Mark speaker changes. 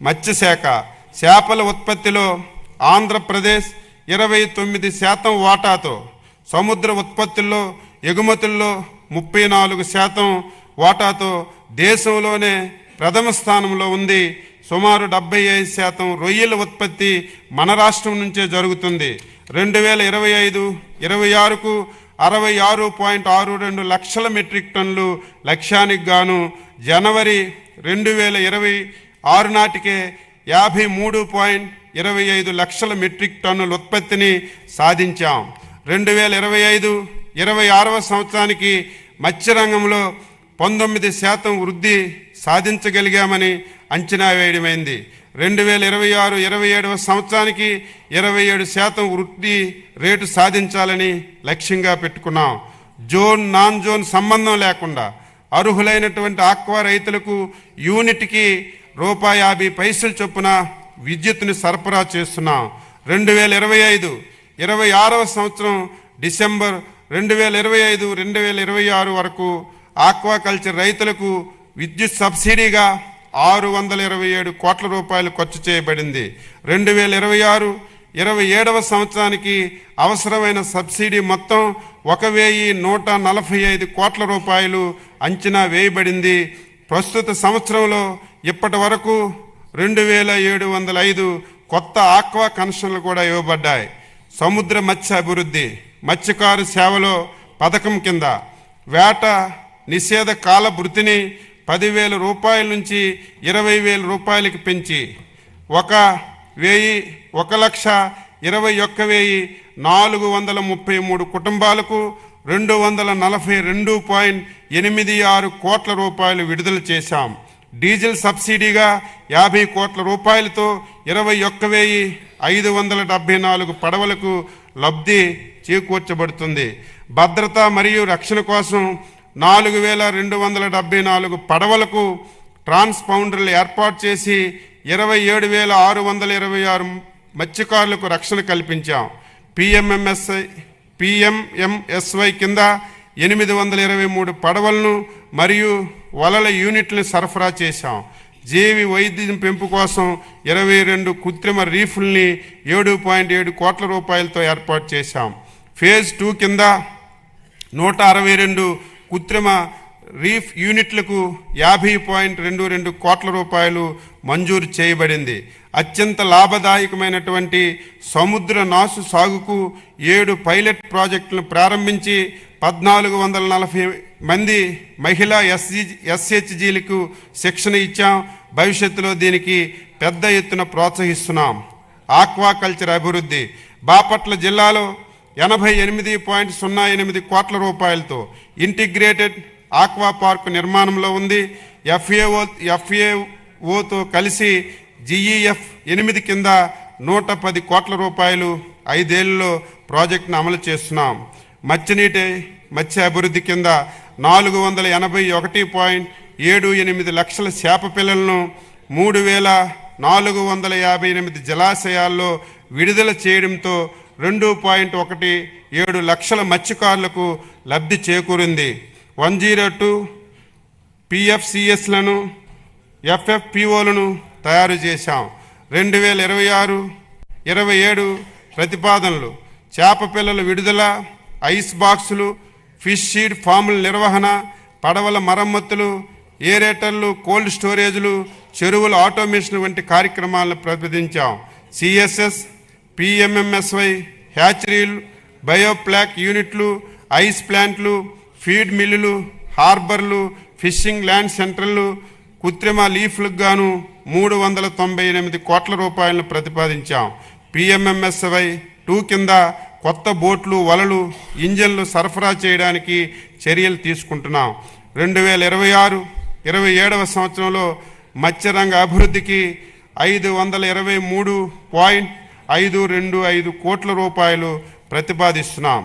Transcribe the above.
Speaker 1: మత్స్యశాఖ చేపల ఉత్పత్తిలో ఆంధ్రప్రదేశ్ 29% వాటాతో, సముద్ర ఉత్పత్తుల్లో ఎగుమతుల్లో 34% వాటాతో దేశంలోనే ప్రథమ స్థానంలో ఉంది. సుమారు 75% రొయ్యల ఉత్పత్తి మన రాష్ట్రం నుంచే జరుగుతుంది. 2025-26కు 66.62 లక్షల మెట్రిక్ టన్నులు లక్ష్యానికి గాను జనవరి 2026 నాటికే 53.25 లక్షల మెట్రిక్ టన్నుల ఉత్పత్తిని సాధించాం. 2025-26వ సంవత్సరానికి మత్స్యరంగంలో 19% వృద్ధి సాధించగలిగామని అంచనా వేయడమైంది. 2026-27వ సంవత్సరానికి 27% వృద్ధి రేటు సాధించాలని లక్ష్యంగా పెట్టుకున్నాం. జోన్ నాన్ జోన్ సంబంధం లేకుండా అర్హులైనటువంటి ఆక్వా రైతులకు యూనిట్కి ₹50 చొప్పున విద్యుత్తుని సరఫరా చేస్తున్నాం. 2025-26వ సంవత్సరం డిసెంబర్ 2025-2026 వరకు ఆక్వాకల్చర్ రైతులకు విద్యుత్ సబ్సిడీగా ₹627 కోట్ల ఖర్చు చేయబడింది. 2026-27వ సంవత్సరానికి అవసరమైన సబ్సిడీ మొత్తం ₹1,145 కోట్ల అంచనా వేయబడింది. ప్రస్తుత సంవత్సరంలో ఇప్పటి వరకు 2,705 కొత్త ఆక్వా కనెక్షన్లు కూడా ఇవ్వబడ్డాయి. సముద్ర మత్స్య అభివృద్ధి మత్స్యకారు సేవలో పథకం కింద వేట నిషేధ కాల భృతిని ₹10,000 నుంచి ₹20,000 పెంచి 1,21,433 కుటుంబాలకు ₹242.86 కోట్ల విడుదల చేశాం. డీజిల్ సబ్సిడీగా ₹50 కోట్లతో 21,574 పడవలకు లబ్ధి చేకూర్చబడుతుంది. భద్రత మరియు రక్షణ కోసం 4,274 పడవలకు ట్రాన్స్పౌండర్లు ఏర్పాటు చేసి 27,626 మత్స్యకారులకు రక్షణ కల్పించాం. పిఎంఎంఎస్వై కింద 823 పడవలను మరియు వలల యూనిట్లను సరఫరా చేశాం. జీవి వైద్యం పెంపు కోసం 22 కృత్రిమ రీఫుల్ని ₹7.7 కోట్లతో ఏర్పాటు చేశాం. ఫేజ్ 2 కింద 162 కృత్రిమ రీఫ్ యూనిట్లకు ₹50.22 కోట్ల మంజూరు చేయబడింది. అత్యంత లాభదాయకమైనటువంటి సముద్ర నాసు సాగుకు 7 పైలట్ ప్రాజెక్టులను ప్రారంభించి 1,440 మంది మహిళా ఎస్హెచ్జీలకు శిక్షణ ఇచ్చాం. భవిష్యత్తులో దీనికి పెద్ద ఎత్తున ప్రోత్సహిస్తున్నాం. ఆక్వాకల్చర్ అభివృద్ధి బాపట్ల జిల్లాలో 88.08 కోట్లతో ఇంటిగ్రేటెడ్ ఆక్వా పార్క్ నిర్మాణంలో ఉంది. ఎఫ్ఏఓతో కలిసి జిఈఎఫ్ 8 కింద ₹110 కోట్ల 5 ఏళ్లలో ప్రాజెక్టును అమలు చేస్తున్నాం. మత్స్య అభివృద్ధి కింద 481.78 లక్షల చేప పిల్లలను 3,458 జలాశయాల్లో విడుదల చేయడంతో 2.17 లక్షల మత్స్యకారులకు లబ్ధి చేకూరింది. 102 పిఎఫ్సిఎస్లను ఎఫ్ఎఫ్పిఓలను తయారు చేశాం. 2026-27 ప్రతిపాదనలు చేప పిల్లల విడుదల, ఐస్ బాక్సులు, ఫిష్ సీడ్ ఫాముల నిర్వహణ, పడవల మరమ్మతులు, ఏరేటర్లు, కోల్డ్ స్టోరేజ్లు, చెరువుల ఆటోమేషన్ వంటి కార్యక్రమాలను ప్రతిపాదించాం. సిఎస్ఎస్, పిఎంఎంఎస్వై, హ్యాచరీలు, బయోప్లాక్ యూనిట్లు, ఐస్ ప్లాంట్లు, ఫీడ్ మిల్లులు, హార్బర్లు, ఫిషింగ్ ల్యాండ్ సెంటర్లు, కృత్రిమ లీఫ్లకు గాను ₹398 కోట్ల ప్రతిపాదించాం. పిఎంఎంఎస్వై 2 కింద కొత్త బోట్లు, వలలు, ఇంజన్లు సరఫరా చేయడానికి చర్యలు తీసుకుంటున్నాం. 2026-27వ సంవత్సరంలో మత్స్యరంగ అభివృద్ధికి ₹523.525 కోట్ల ప్రతిపాదిస్తున్నాం.